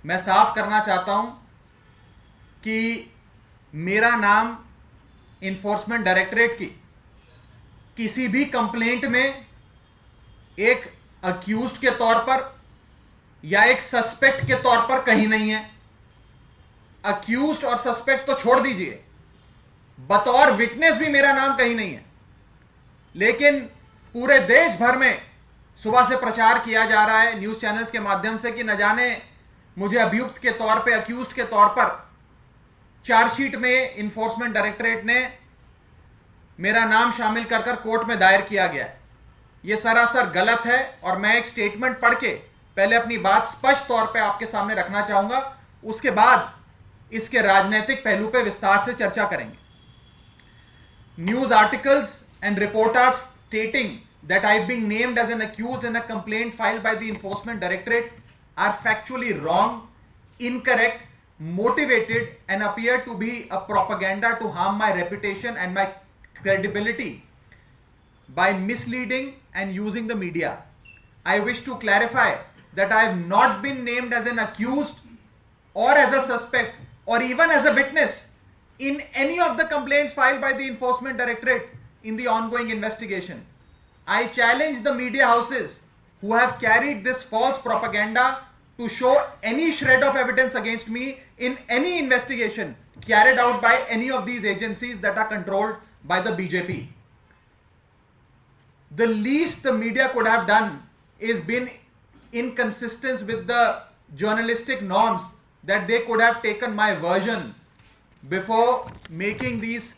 मैं साफ करना चाहता हूं कि मेरा नाम इन्फोर्समेंट डायरेक्टरेट की किसी भी कंप्लेंट में एक अक्यूज्ड के तौर पर या एक सस्पेक्ट के तौर पर कहीं नहीं है। अक्यूज्ड और सस्पेक्ट तो छोड़ दीजिए, बतौर विटनेस भी मेरा नाम कहीं नहीं है। लेकिन पूरे देश भर में सुबह से प्रचार किया जा रहा है न्यूज चैनल्स के माध्यम से कि न जाने मुझे अभियुक्त के तौर पे, अक्यूज्ड के तौर पर चार्जशीट में इन्फोर्समेंट डायरेक्टरेट ने मेरा नाम शामिल कर कर कोर्ट में दायर किया गया है। यह सरासर गलत है और मैं एक स्टेटमेंट पढ़ के पहले अपनी बात स्पष्ट तौर पे आपके सामने रखना चाहूंगा, उसके बाद इसके राजनीतिक पहलू पे विस्तार से चर्चा करेंगे। News articles and reports stating that I've been named as an accused in a complaint filed by the Enforcement Directorate are factually wrong, incorrect, motivated, and appear to be a propaganda to harm my reputation and my credibility by misleading and using the media. I wish to clarify that I have not been named as an accused or as a suspect or even as a witness in any of the complaints filed by the Enforcement Directorate in the ongoing investigation. I challenge the media houses who have carried this false propaganda to show any shred of evidence against me in any investigation carried out by any of these agencies that are controlled by the BJP. The least the media could have done is been inconsistent with the journalistic norms, that they could have taken my version before making these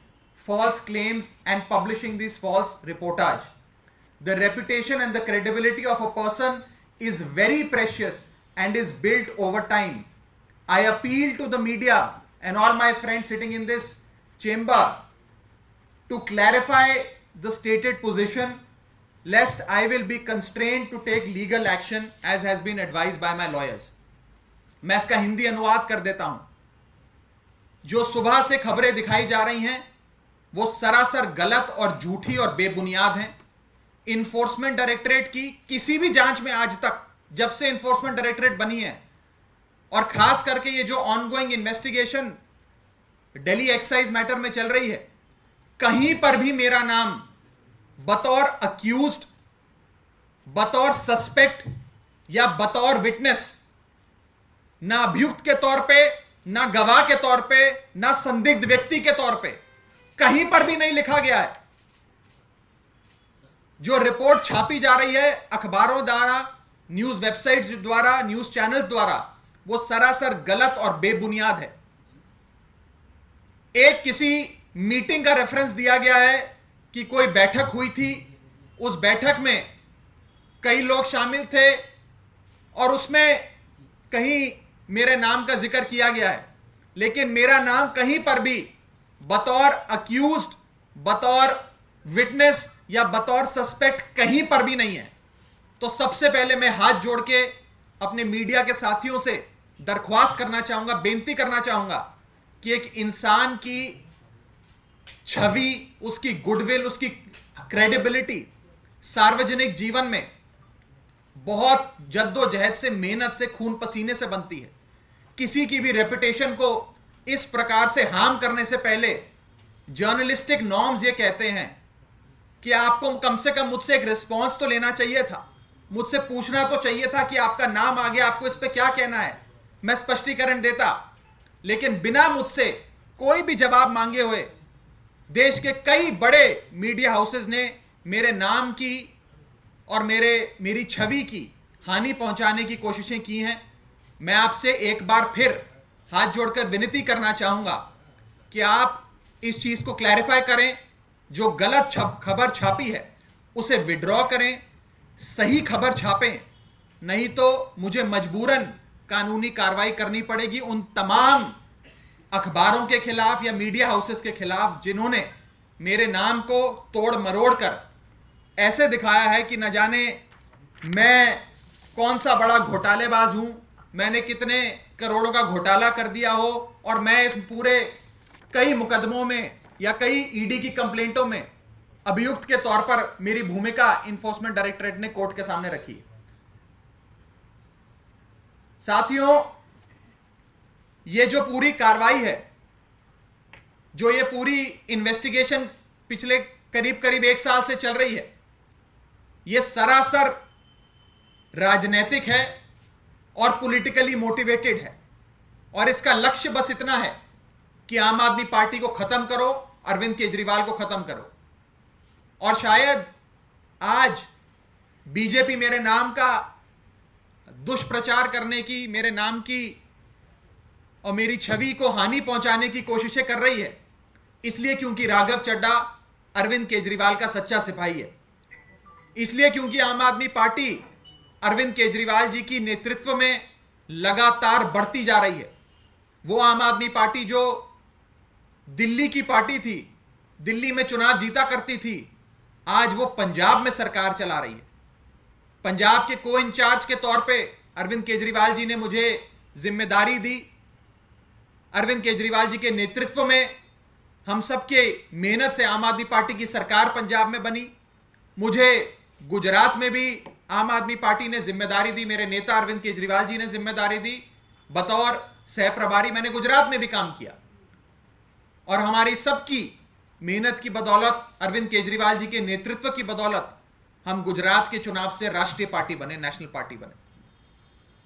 false claims and publishing these false reportage. The reputation and the credibility of a person is very precious and is built over time. I appeal to the media and all my friends sitting in this chamber to clarify the stated position, lest I will be constrained to take legal action as has been advised by my lawyers. मैं इसका हिंदी अनुवाद कर देता हूं। जो सुबह से खबरें दिखाई जा रही हैं वो सरासर गलत और झूठी और बेबुनियाद हैं। इन्फोर्समेंट डायरेक्टरेट की किसी भी जांच में आज तक, जब से इन्फोर्समेंट डायरेक्टरेट बनी है, और खास करके ये जो ongoing investigation Delhi excise matter में चल रही है, कहीं पर भी मेरा नाम बतौर अक्यूज्ड, बतौर सस्पेक्ट या बतौर विटनेस, ना अभियुक्त के तौर पे, ना गवाह के तौर पे, ना संदिग्ध व्यक्ति के तौर पे कहीं पर भी नहीं लिखा गया है। जो रिपोर्ट छापी जा रही है अखबारों द्वारा, न्यूज वेबसाइट्स द्वारा, न्यूज चैनल्स द्वारा, वो सरासर गलत और बेबुनियाद है। एक किसी मीटिंग का रेफरेंस दिया गया है कि कोई बैठक हुई थी, उस बैठक में कई लोग शामिल थे और उसमें कहीं मेरे नाम का जिक्र किया गया है, लेकिन मेरा नाम कहीं पर भी बतौर अक्यूज्ड, बतौर विटनेस या बतौर सस्पेक्ट कहीं पर भी नहीं है। तो सबसे पहले मैं हाथ जोड़ के अपने मीडिया के साथियों से दरख्वास्त करना चाहूंगा, बेनती करना चाहूंगा कि एक इंसान की छवि, उसकी गुडविल, उसकी क्रेडिबिलिटी सार्वजनिक जीवन में बहुत जद्दोजहद से, मेहनत से, खून पसीने से बनती है। किसी की भी रेपुटेशन को इस प्रकार से हार्म करने से पहले जर्नलिस्टिक नॉर्म्स ये कहते हैं कि आपको कम से कम मुझसे एक रिस्पॉन्स तो लेना चाहिए था, मुझसे पूछना तो चाहिए था कि आपका नाम आ गया, आपको इस पे क्या कहना है, मैं स्पष्टीकरण देता। लेकिन बिना मुझसे कोई भी जवाब मांगे हुए देश के कई बड़े मीडिया हाउसेस ने मेरे नाम की और मेरी छवि की हानि पहुंचाने की कोशिशें की हैं। मैं आपसे एक बार फिर हाथ जोड़कर विनती करना चाहूंगा कि आप इस चीज को क्लैरिफाई करें। जो गलत खबर छापी है उसे विड्रॉ करें, सही खबर छापें, नहीं तो मुझे मजबूरन कानूनी कार्रवाई करनी पड़ेगी उन तमाम अखबारों के खिलाफ या मीडिया हाउसेस के खिलाफ जिन्होंने मेरे नाम को तोड़ मरोड़ कर ऐसे दिखाया है कि न जाने मैं कौन सा बड़ा घोटालेबाज हूं, मैंने कितने करोड़ों का घोटाला कर दिया हो और मैं इस पूरे कई मुकदमों में या कई ईडी की कंप्लेंटों में अभियुक्त के तौर पर मेरी भूमिका इन्फोर्समेंट डायरेक्टरेट ने कोर्ट के सामने रखी। साथियों, ये जो पूरी कार्रवाई है, जो ये पूरी इन्वेस्टिगेशन पिछले करीब करीब 1 साल से चल रही है, ये सरासर राजनीतिक है और पॉलिटिकली मोटिवेटेड है। और इसका लक्ष्य बस इतना है कि आम आदमी पार्टी को खत्म करो, अरविंद केजरीवाल को खत्म करो। और शायद आज बीजेपी मेरे नाम का दुष्प्रचार करने की, मेरे नाम की और मेरी छवि को हानि पहुंचाने की कोशिशें कर रही है, इसलिए क्योंकि राघव चड्ढा अरविंद केजरीवाल का सच्चा सिपाही है, इसलिए क्योंकि आम आदमी पार्टी अरविंद केजरीवाल जी की नेतृत्व में लगातार बढ़ती जा रही है। वो आम आदमी पार्टी जो दिल्ली की पार्टी थी, दिल्ली में चुनाव जीता करती थी, आज वो पंजाब में सरकार चला रही है। पंजाब के को इंचार्ज के तौर पे अरविंद केजरीवाल जी ने मुझे जिम्मेदारी दी। अरविंद केजरीवाल जी के नेतृत्व में हम सबके मेहनत से आम आदमी पार्टी की सरकार पंजाब में बनी। मुझे गुजरात में भी आम आदमी पार्टी ने जिम्मेदारी दी, मेरे नेता अरविंद केजरीवाल जी ने जिम्मेदारी दी। बतौर सह प्रभारी मैंने गुजरात में भी काम किया। और हमारी सबकी मेहनत की बदौलत, अरविंद केजरीवाल जी के नेतृत्व की बदौलत हम गुजरात के चुनाव से राष्ट्रीय पार्टी बने, नेशनल पार्टी बने।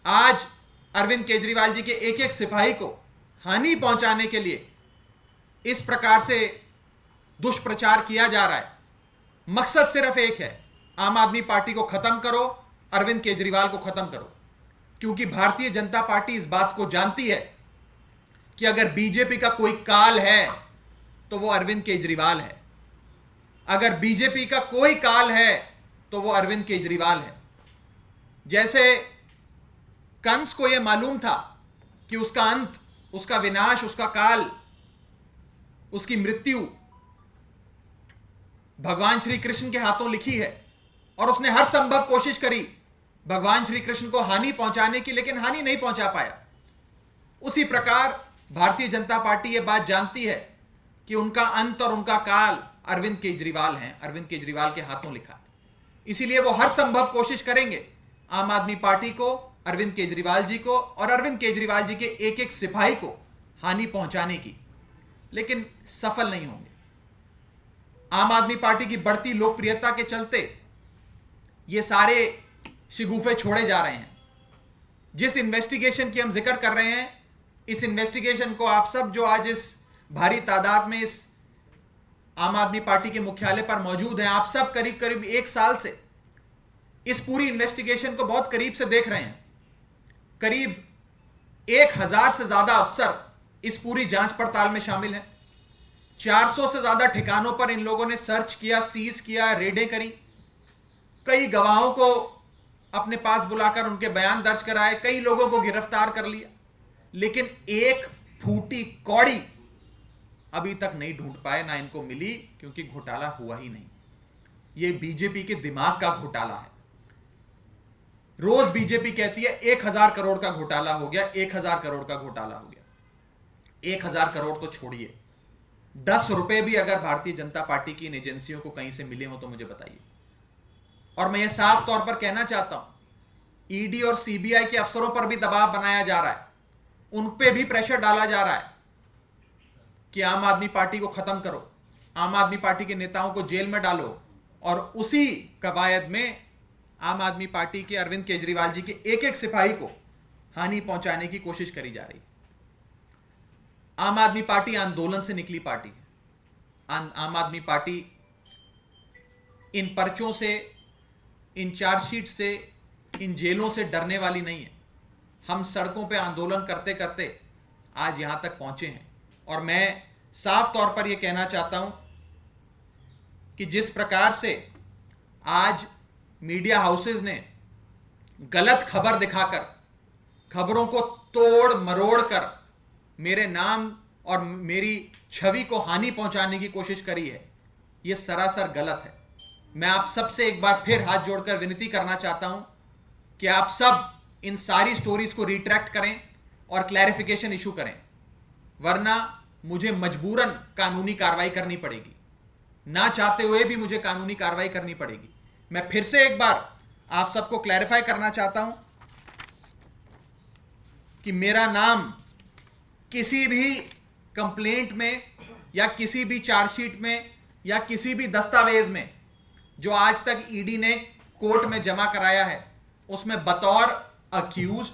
आज अरविंद केजरीवाल जी के एक एक सिपाही को हानि पहुंचाने के लिए इस प्रकार से दुष्प्रचार किया जा रहा है। मकसद सिर्फ एक है, आम आदमी पार्टी को खत्म करो, अरविंद केजरीवाल को खत्म करो। क्योंकि भारतीय जनता पार्टी इस बात को जानती है कि अगर बीजेपी का कोई काल है तो वो अरविंद केजरीवाल है। अगर बीजेपी का कोई काल है तो वो अरविंद केजरीवाल है। जैसे कंस को यह मालूम था कि उसका अंत, उसका विनाश, उसका काल, उसकी मृत्यु भगवान श्री कृष्ण के हाथों लिखी है, और उसने हर संभव कोशिश करी भगवान श्री कृष्ण को हानि पहुंचाने की, लेकिन हानि नहीं पहुंचा पाया। उसी प्रकार भारतीय जनता पार्टी यह बात जानती है कि उनका अंत और उनका काल अरविंद केजरीवाल हैं, अरविंद केजरीवाल के हाथों लिखा है। इसीलिए वो हर संभव कोशिश करेंगे आम आदमी पार्टी को, अरविंद केजरीवाल जी को और अरविंद केजरीवाल जी के एक एक सिपाही को हानि पहुंचाने की, लेकिन सफल नहीं होंगे। आम आदमी पार्टी की बढ़ती लोकप्रियता के चलते ये सारे शिगुफे छोड़े जा रहे हैं। जिस इन्वेस्टिगेशन की हम जिक्र कर रहे हैं, इस इन्वेस्टिगेशन को आप सब जो आज इस भारी तादाद में इस आम आदमी पार्टी के मुख्यालय पर मौजूद हैं, आप सब करीब करीब 1 साल से इस पूरी इन्वेस्टिगेशन को बहुत करीब से देख रहे हैं। करीब 1000 से ज्यादा अफसर इस पूरी जांच पड़ताल में शामिल हैं। 400 से ज्यादा ठिकानों पर इन लोगों ने सर्च किया, सीज किया, रेडें करी। कई गवाहों को अपने पास बुलाकर उनके बयान दर्ज कराए, कई लोगों को गिरफ्तार कर लिया, लेकिन एक फूटी कौड़ी अभी तक नहीं ढूंढ पाए, ना इनको मिली, क्योंकि घोटाला हुआ ही नहीं। यह बीजेपी के दिमाग का घोटाला है। रोज बीजेपी कहती है 1000 करोड़ का घोटाला हो गया, 1000 करोड़ का घोटाला हो गया। 1000 करोड़ तो छोड़िए, 10 रुपए भी अगर भारतीय जनता पार्टी की इन एजेंसियों को कहीं से मिले हो तो मुझे बताइए। और मैं ये साफ तौर पर कहना चाहता हूं, ईडी और सीबीआई के अफसरों पर भी दबाव बनाया जा रहा है, उन पे भी प्रेशर डाला जा रहा है कि आम आदमी पार्टी को खत्म करो, आम आदमी पार्टी के नेताओं को जेल में डालो। और उसी कवायद में आम आदमी पार्टी के अरविंद केजरीवाल जी के एक एक सिपाही को हानि पहुंचाने की कोशिश करी जा रही है। आम आदमी पार्टी आंदोलन से निकली पार्टी है। आम आदमी पार्टी इन पर्चों से, इन चार्जशीट से, इन जेलों से डरने वाली नहीं है। हम सड़कों पे आंदोलन करते करते आज यहां तक पहुंचे हैं। और मैं साफ तौर पर यह कहना चाहता हूं कि जिस प्रकार से आज मीडिया हाउसेज ने गलत खबर दिखाकर, खबरों को तोड़ मरोड़ कर मेरे नाम और मेरी छवि को हानि पहुंचाने की कोशिश करी है, यह सरासर गलत है। मैं आप सबसे एक बार फिर हाथ जोड़कर विनती करना चाहता हूं कि आप सब इन सारी स्टोरीज को रिट्रैक्ट करें और क्लैरिफिकेशन इशू करें, वरना मुझे मजबूरन कानूनी कार्रवाई करनी पड़ेगी। ना चाहते हुए भी मुझे कानूनी कार्रवाई करनी पड़ेगी। मैं फिर से एक बार आप सबको क्लैरिफाई करना चाहता हूं कि मेरा नाम किसी भी कंप्लेंट में या किसी भी चार्जशीट में या किसी भी दस्तावेज में जो आज तक ईडी ने कोर्ट में जमा कराया है, उसमें बतौर अक्यूज्ड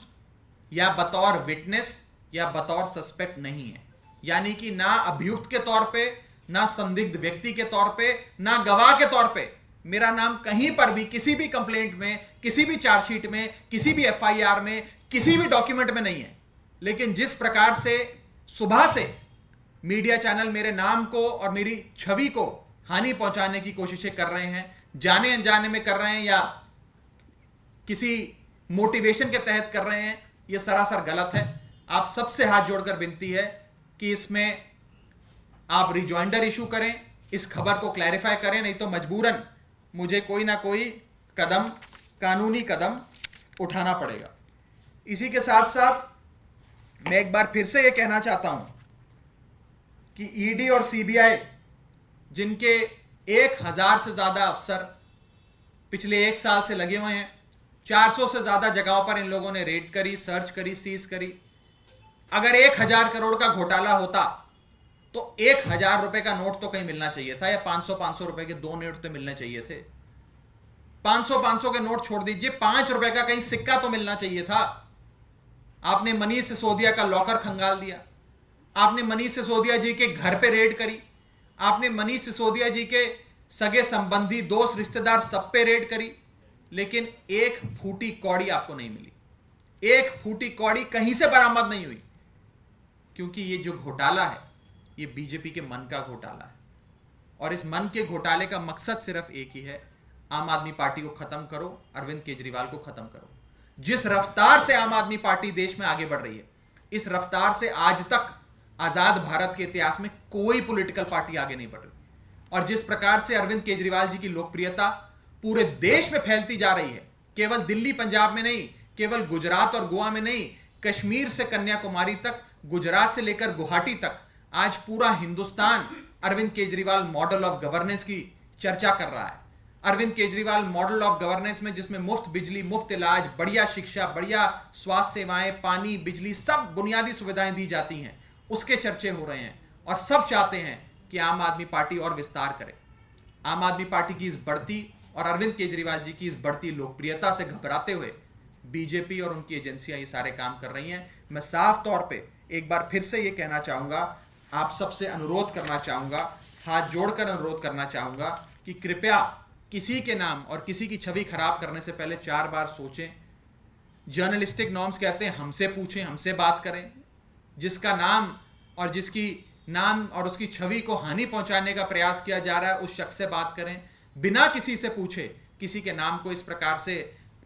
या बतौर विटनेस या बतौर सस्पेक्ट नहीं है। यानी कि ना अभियुक्त के तौर पे, ना संदिग्ध व्यक्ति के तौर पे, ना गवाह के तौर पे मेरा नाम कहीं पर भी किसी भी कंप्लेंट में, किसी भी चार्जशीट में, किसी भी एफआईआर में, किसी भी डॉक्यूमेंट में नहीं है। लेकिन जिस प्रकार से सुबह से मीडिया चैनल मेरे नाम को और मेरी छवि को हानि पहुंचाने की कोशिशें कर रहे हैं, जाने अनजाने में कर रहे हैं या किसी मोटिवेशन के तहत कर रहे हैं, यह सरासर गलत है। आप सबसे हाथ जोड़कर विनती है कि इसमें आप रिजॉइंडर इशू करें, इस खबर को क्लैरिफाई करें, नहीं तो मजबूरन मुझे कोई ना कोई कदम, कानूनी कदम उठाना पड़ेगा। इसी के साथ साथ मैं एक बार फिर से यह कहना चाहता हूं कि ईडी और सीबीआई, जिनके 1000 से ज्यादा अफसर पिछले 1 साल से लगे हुए हैं, 400 से ज्यादा जगहों पर इन लोगों ने रेड करी, सर्च करी, सीज करी। अगर 1000 करोड़ का घोटाला होता तो 1000 रुपए का नोट तो कहीं मिलना चाहिए था, या 500 रुपए के 2 नोट तो मिलने चाहिए थे। 500 के नोट छोड़ दीजिए, 5 रुपए का कहीं सिक्का तो मिलना चाहिए था। आपने मनीष सिसोदिया का लॉकर खंगाल दिया, आपने मनीष सिसोदिया जी के घर पे रेड करी, आपने मनीष सिसोदिया जी के सगे संबंधी, दोस्त, रिश्तेदार सब पे रेड करी, लेकिन एक फूटी कौड़ी आपको नहीं मिली। एक फूटी कौड़ी कहीं से बरामद नहीं हुई, क्योंकि ये जो घोटाला है ये बीजेपी के मन का घोटाला है। और इस मन के घोटाले का मकसद सिर्फ एक ही है, आम आदमी पार्टी को खत्म करो, अरविंद केजरीवाल को खत्म करो। जिस रफ्तार से आम आदमी पार्टी देश में आगे बढ़ रही है, इस रफ्तार से आज तक आजाद भारत के इतिहास में कोई पॉलिटिकल पार्टी आगे नहीं बढ़ रही। और जिस प्रकार से अरविंद केजरीवाल जी की लोकप्रियता पूरे देश में फैलती जा रही है, केवल दिल्ली पंजाब में नहीं, केवल गुजरात और गोवा में नहीं, कश्मीर से कन्याकुमारी तक, गुजरात से लेकर गुवाहाटी तक, आज पूरा Hindustan Arvind Kejriwal model of governance की चर्चा कर रहा है। Arvind Kejriwal model of governance में जिसमें मुफ्त बिजली, मुफ्त इलाज, बढ़िया शिक्षा, बढ़िया स्वास्थ्य सेवाएं, पानी, बिजली, सब बुनियादी सुविधाएं दी जाती हैं, उसके चर्चे हो रहे हैं। और सब चाहते हैं कि आम आदमी पार्टी और विस्तार करे। आम आदमी पार्टी की इस बढ़ती और अरविंद केजरीवाल जी की इस बढ़ती लोकप्रियता से घबराते हुए बीजेपी और उनकी एजेंसियां ये सारे काम कर रही हैं। मैं साफ तौर पे एक बार फिर से ये कहना चाहूंगा, आप सबसे अनुरोध करना चाहूंगा, हाथ जोड़कर अनुरोध करना चाहूंगा कि कृपया किसी के नाम और किसी की छवि खराब करने से पहले 4 बार सोचें। जर्नलिस्टिक नॉर्म्स कहते हैं हमसे पूछें, हमसे बात करें। जिसका नाम और जिसकी नाम और उसकी छवि को हानि पहुंचाने का प्रयास किया जा रहा है, उस शख्स से बात करें। बिना किसी से पूछे किसी के नाम को इस प्रकार से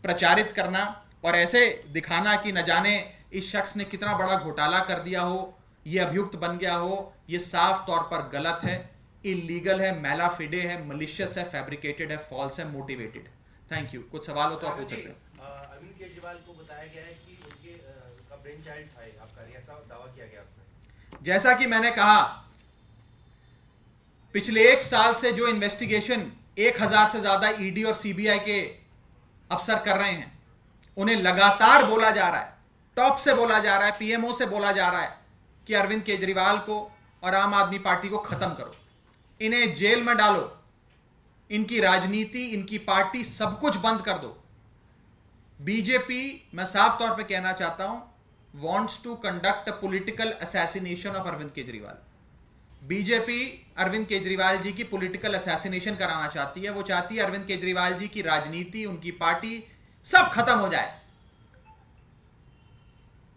प्रचारित करना और ऐसे दिखाना कि न जाने इस शख्स ने कितना बड़ा घोटाला कर दिया हो, ये अभियुक्त बन गया हो, ये साफ तौर पर गलत है, इलीगल है, मेला फिडे है, मलिशियस है, फैब्रिकेटेड है, फॉल्स है, मोटिवेटेड है। Thank you. कुछ सवाल हो तो आप पूछ सकते हैं। अरविंद केजरीवाल को बताया गया है कि उनके का ब्रेन चाइल्ड था आपका, ऐसा दावा किया गया उसमें। जैसा कि मैंने कहा, पिछले 1 साल से जो इन्वेस्टिगेशन 1000 से ज्यादा ईडी और सीबीआई के अफसर कर रहे हैं, उन्हें लगातार बोला जा रहा है, टॉप से बोला जा रहा है, पीएमओ से बोला जा रहा है कि अरविंद केजरीवाल को और आम आदमी पार्टी को खत्म करो, इन्हें जेल में डालो, इनकी राजनीति, इनकी पार्टी, सब कुछ बंद कर दो। बीजेपी, मैं साफ तौर पे कहना चाहता हूं, wants to conduct a political assassination of Arvind Kejriwal. BJP Arvind Kejriwal ji की पॉलिटिकल असैसिनेशन कराना चाहती है। वो चाहती है अरविंद केजरीवाल जी की राजनीति, उनकी पार्टी सब खत्म हो जाए,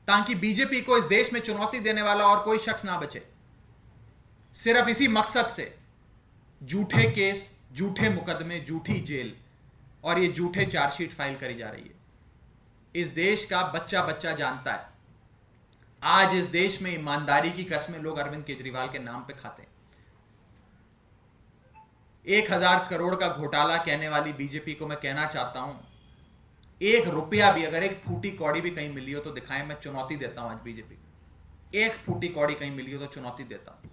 ताकि बीजेपी को इस देश में चुनौती देने वाला और कोई शख्स ना बचे। सिर्फ इसी मकसद से झूठे केस, झूठे मुकदमे, झूठी जेल और ये झूठे चार्जशीट फाइल करी जा रही है। इस देश का बच्चा बच्चा जानता है, आज इस देश में ईमानदारी की कसमें लोग अरविंद केजरीवाल के नाम पे खाते हैं। 1000 करोड़ का घोटाला कहने वाली बीजेपी को मैं कहना चाहता हूं, 1 रुपया भी, अगर एक फूटी कौड़ी भी कहीं मिली हो तो दिखाएं। मैं चुनौती देता हूं आज बीजेपी को, 1 फूटी कौड़ी कहीं मिली हो तो चुनौती देता हूं।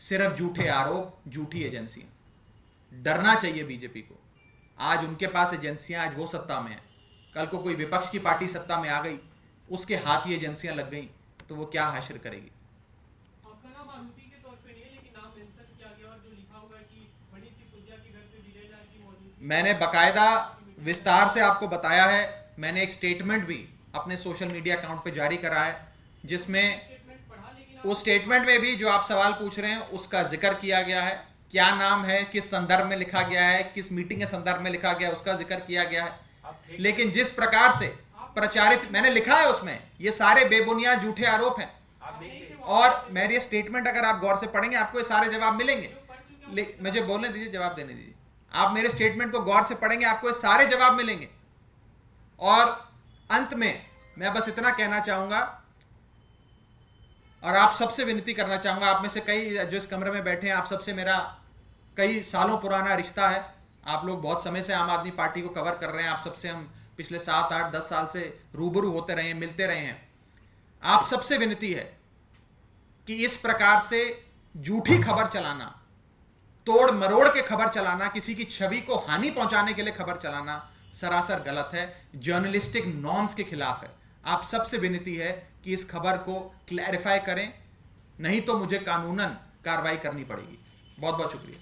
सिर्फ झूठे आरोप, झूठी एजेंसियां। डरना चाहिए बीजेपी को। आज उनके पास एजेंसियां, आज वो सत्ता में है, कल को कोई विपक्ष की पार्टी सत्ता में आ गई, उसके हाथ ये एजेंसियां लग गई तो वो क्या हासिल करेगी। आपका नाम आरोपी के तौर पे नहीं है, लेकिन नाम मेंशन किया गया और जो लिखा हुआ है कि बड़ी सी सुजिया के घर पे विजय लाल की मौजूद थी। मैंने बकायदा विस्तार से आपको बताया है। मैंने एक स्टेटमेंट भी अपने सोशल मीडिया अकाउंट पे जारी करा है, जिसमें स्टेटमेंट पढ़ा, लेकिन उस स्टेटमेंट में भी जो आप सवाल पूछ रहे हैं उसका जिक्र किया गया है। क्या नाम है, किस संदर्भ में लिखा गया है, किस मीटिंग के संदर्भ में लिखा गया है, उसका जिक्र किया गया है। आप थे लेकिन जिस प्रकार से प्रचारित मैंने लिखा है उसमें, ये सारे बेबुनियाद झूठे आरोप हैं। आप नहीं थे। और मेरी स्टेटमेंट अगर आप गौर से पढ़ेंगे आपको ये सारे जवाब मिलेंगे। मुझे बोलने दीजिए, जवाब देने दीजिए। आप मेरे स्टेटमेंट को गौर से पढ़ेंगे आपको ये सारे जवाब मिलेंगे। और अंत में मैं बस इतना कहना चाहूंगा और आप सबसे विनती करना चाहूंगा, आप में से कई जो इस कमरे में बैठे हैं, आप सबसे मेरा कई सालों पुराना रिश्ता है। आप लोग बहुत समय से आम आदमी पार्टी को कवर कर रहे हैं। आप सबसे हम पिछले 7, 8, 10 साल से रूबरू होते रहे हैं, मिलते रहे हैं। आप सबसे विनती है कि इस प्रकार से झूठी खबर चलाना, तोड़ मरोड़ के खबर चलाना, किसी की छवि को हानि पहुंचाने के लिए खबर चलाना सरासर गलत है, जर्नलिस्टिक नॉर्म्स के खिलाफ है। आप सबसे विनती है कि इस खबर को क्लैरिफाई करें, नहीं तो मुझे कानूनन कार्रवाई करनी पड़ेगी। बहुत बहुत शुक्रिया।